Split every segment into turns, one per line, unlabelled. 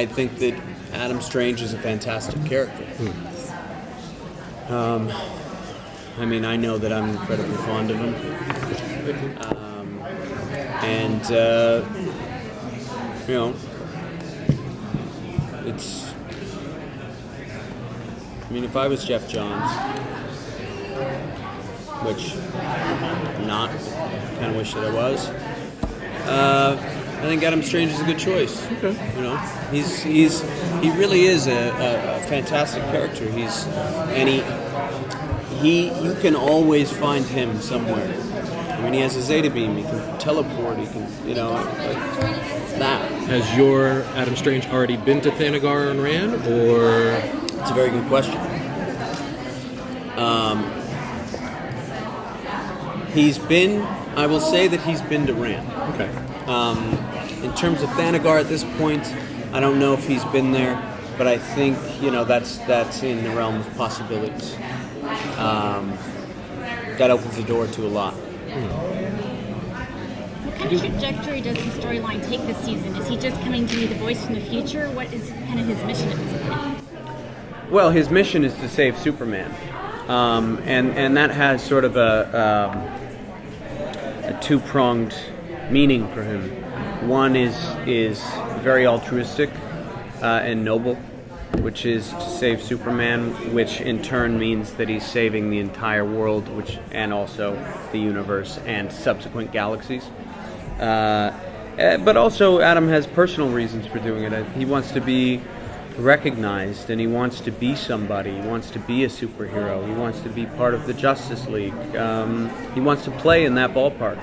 I think that Adam Strange is a fantastic character. I mean, I know that I'm incredibly fond of him. And, you know, it's... I mean, if I was Jeff Johns, which I'm not, kind of wish that I was, I think Adam Strange is a good choice.
Okay.
You know, he really is a fantastic character. You can always find him somewhere. I mean, he has a Zeta beam. He can teleport. He can, you know, like that.
Has your Adam Strange already been to Thanagar and Ran, or?
It's a very good question. He's been. I will say that he's been to Ran.
Okay.
In terms of Thanagar at this point, I don't know if he's been there, but I think, you know, that's in the realm of possibilities. That opens the door to a lot.
What kind of trajectory does the storyline take this season? Is he just coming to be the voice from the future? What is kind of his mission at this point?
Well, his mission is to save Superman, and that has sort of a two-pronged meaning for him. One is very altruistic and noble, which is to save Superman, which in turn means that he's saving the entire world, and also the universe and subsequent galaxies. But also, Adam has personal reasons for doing it. He wants to be recognized, and he wants to be somebody. He wants to be a superhero. He wants to be part of the Justice League. He wants to play in that ballpark.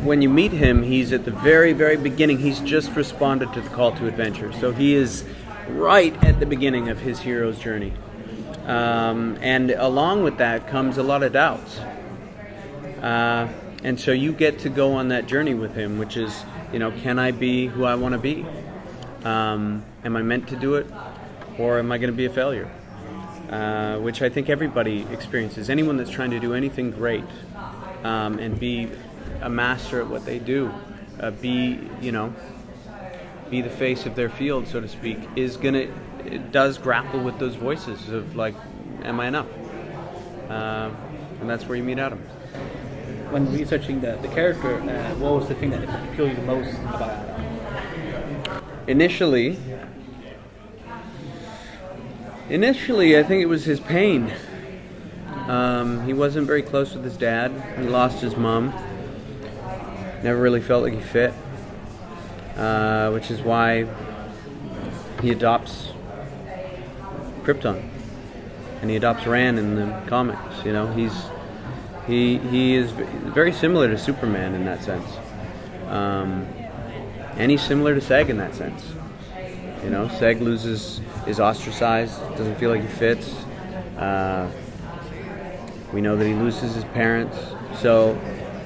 When you meet him, he's at the very, very beginning. He's just responded to the call to adventure. So he is right at the beginning of his hero's journey. And along with that comes a lot of doubts. And so you get to go on that journey with him, which is, you know, can I be who I want to be? Am I meant to do it? Or am I going to be a failure? Which I think everybody experiences. Anyone that's trying to do anything great and be a master at what they do, be the face of their field, so to speak, it does grapple with those voices of like, am I enough? And that's where you meet Adam.
When researching the character, what was the thing that appealed you the most about Adam?
Initially, I think it was his pain. He wasn't very close with his dad. He lost his mom. Never really felt like he fit, which is why he adopts Krypton, and he adopts Ran in the comics. You know, he is very similar to Superman in that sense, and he's similar to Seg in that sense. You know, Seg is ostracized, doesn't feel like he fits. We know that he loses his parents, so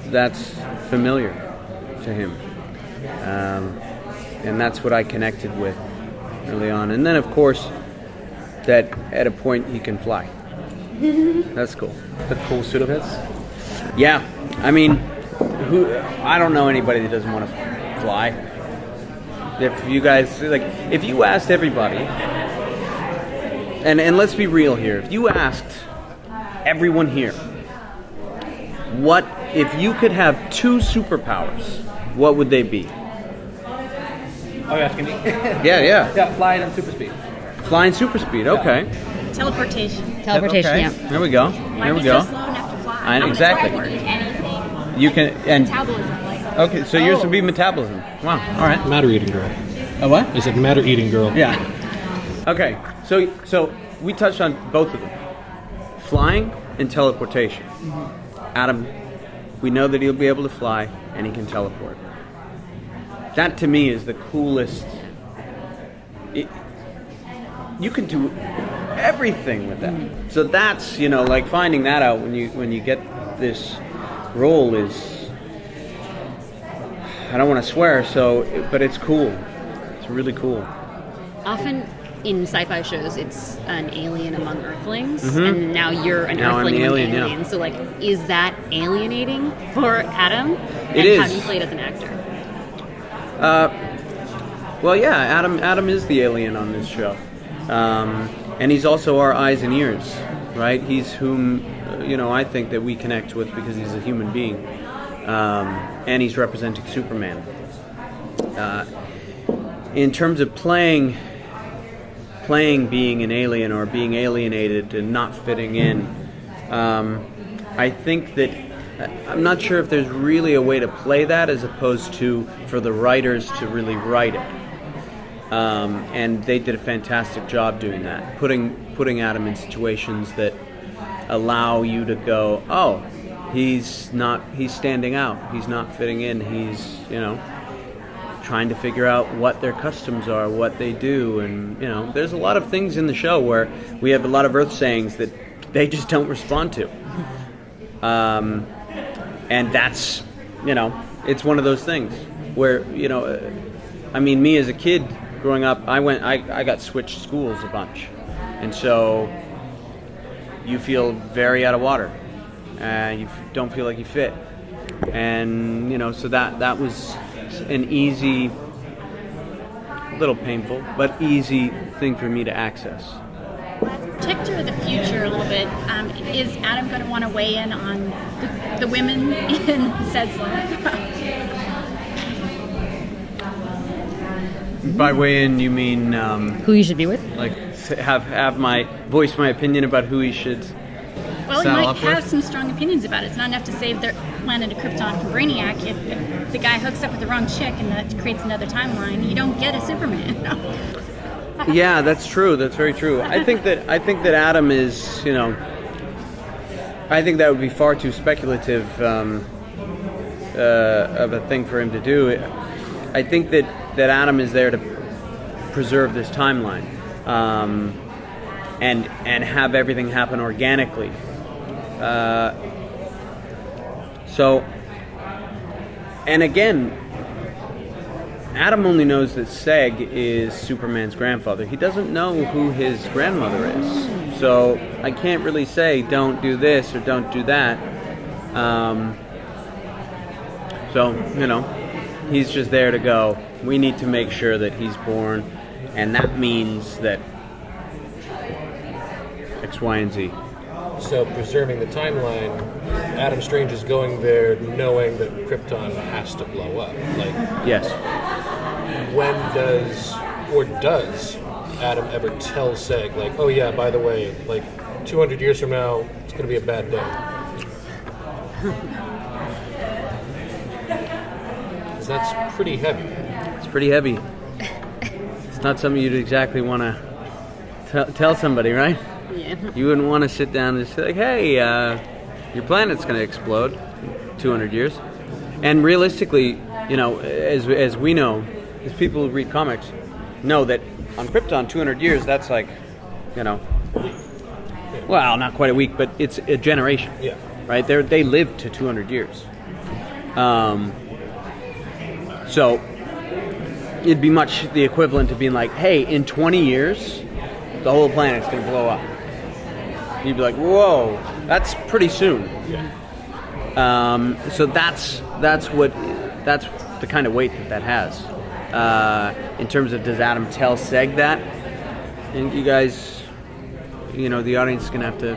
that's familiar to him, and that's what I connected with early on. And then, of course, that at a point he can fly. That's cool.
The cool suit of his?
Yeah, I mean, I don't know anybody that doesn't want to fly. If you guys, if you asked everybody, and let's be real here, if you asked everyone here, what if you could have two superpowers, what would they be?
Oh, you're asking me?
Yeah.
Yeah, flying and super speed.
Flying super speed, okay.
Teleportation.
Teleportation,
Okay.
yeah.
There we go. There we go.
So slow enough to fly.
Exactly.
I can eat anything.
You can, and
Metabolism, like.
okay, so yours would be metabolism. Wow. All right.
Matter eating girl.
A what?
I said matter eating girl.
Yeah. Okay. So we touched on both of them, flying and teleportation. Adam, we know that he'll be able to fly and he can teleport. That to me is the coolest. You can do everything with that. So that's, like finding that out when you get this role is, I don't want to swear, but it's cool. It's really cool.
Often in sci-fi shows, it's an alien among Earthlings, and now you're an Earthling among aliens.
Yeah.
So, is that alienating for Adam?
It
and how
is.
do you play it as an actor?
Well, yeah, Adam is the alien on this show, and he's also our eyes and ears, right? He's whom I think that we connect with because he's a human being, and he's representing Superman. In terms of playing being an alien or being alienated and not fitting in, I think that I'm not sure if there's really a way to play that as opposed to for the writers to really write it. And they did a fantastic job doing that, putting Adam in situations that allow you to go, oh, he's standing out, he's not fitting in, he's trying to figure out what their customs are, what they do, and there's a lot of things in the show where we have a lot of Earth sayings that they just don't respond to, and that's it's one of those things where I mean, me as a kid growing up, I got switched schools a bunch, and so you feel very out of water, and you don't feel like you fit, and so that was an easy, little painful, but easy thing for me to access.
Protector of the future a little bit. Is Adam going to want to weigh in on the women in Zed's life?
By weigh in, you mean
Who you should be with?
like have my voice my opinion about who he should
Well, he
saddle
might
up
have
with?
some strong opinions about it. It's not enough to save their planet of Krypton from Brainiac. If the guy hooks up with the wrong chick and that creates another timeline, you don't get a Superman.
Yeah, that's true. That's very true. I think that Adam is, I think that would be far too speculative of a thing for him to do. I think that Adam is there to preserve this timeline, and have everything happen organically. So, and again, Adam only knows that Seg is Superman's grandfather. He doesn't know who his grandmother is. So I can't really say don't do this or don't do that. So, he's just there to go, we need to make sure that he's born, and that means that X, Y, and Z.
So preserving the timeline, Adam Strange is going there knowing that Krypton has to blow up. Like,
Yes.
when does Adam ever tell Seg, like, oh yeah, by the way, like 200 years from now, it's going to be a bad day? Because that's pretty heavy.
It's pretty heavy. It's not something you'd exactly want to tell somebody, right?
Yeah.
You wouldn't want to sit down and say, like, hey, your planet's going to explode in 200 years. And realistically, as we know, as people who read comics, know that on Krypton, 200 years, that's like, well, not quite a week, but it's a generation.
Yeah.
Right? They lived to 200 years. So it'd be much the equivalent to being like, hey, in 20 years, the whole planet's going to blow up. You'd be like, whoa, that's pretty soon.
Yeah.
So that's the kind of weight that has. In terms of, does Adam tell Seg that? And you guys, the audience is going to have to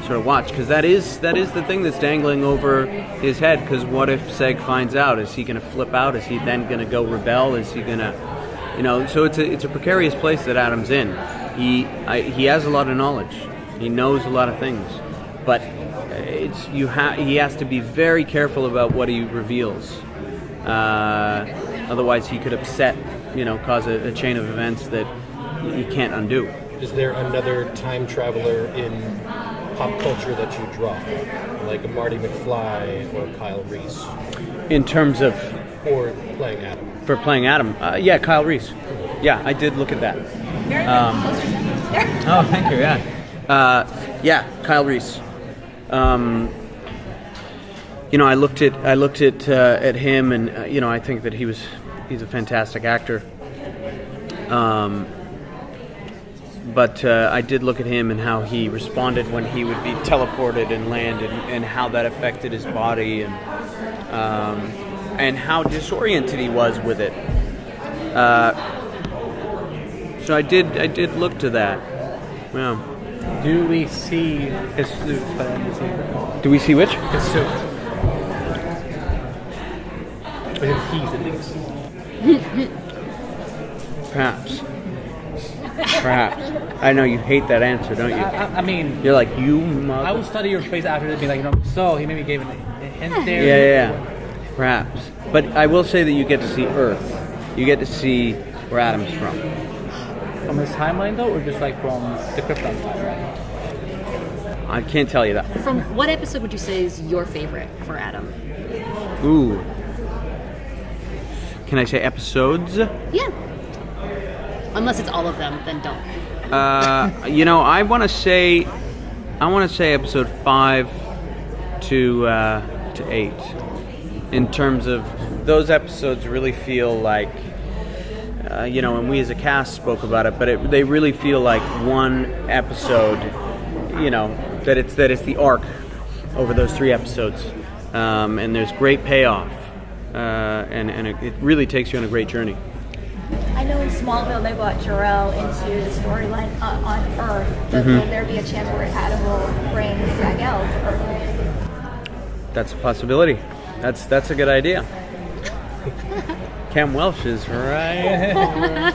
sort of watch, because that is the thing that's dangling over his head. Because what if Seg finds out? Is he going to flip out? Is he then going to go rebel? Is he going to, So it's a precarious place that Adam's in. He has a lot of knowledge. He knows a lot of things, but he has to be very careful about what he reveals. Otherwise, he could upset, cause a chain of events that he can't undo.
Is there another time traveler in pop culture that you draw, like a Marty McFly or Kyle Reese?
In terms of
For playing Adam.
for playing Adam, yeah, Kyle Reese. Yeah, I did look at that.
Very good. Close resemblance there.
Oh, thank you. Yeah, Kyle Reese. I looked at him, and I think that he's a fantastic actor. But I did look at him and how he responded when he would be teleported and land, and how that affected his body, and how disoriented he was with it. So I did look to that. Yeah.
Do we see his suit by the end of the season?
Do we see which?
His suit. Or his teeth, at least.
Perhaps. I know you hate that answer, don't you?
I mean,
You're like, you mother...
I will study your face after this, be like, so he maybe gave a hint there.
Yeah. Perhaps. But I will say that you get to see Earth. You get to see where Adam's from.
From his timeline, though, or just like from the Krypton timeline?
I can't tell you that.
From what episode would you say is your favorite for Adam?
Ooh. Can I say episodes?
Yeah. Unless it's all of them, then don't.
I want to say episode 5 to 8. In terms of those episodes, really feel like, and we as a cast spoke about it, but they really feel like one episode. That it's the arc over those 3 episodes, and there's great payoff, and it really takes you on a great journey.
I know in Smallville they brought Jor-El into the storyline on Earth, but will there be a chance where Adam will bring Zag-El to Earth?
That's a possibility. That's a good idea. Cam Welsh is right.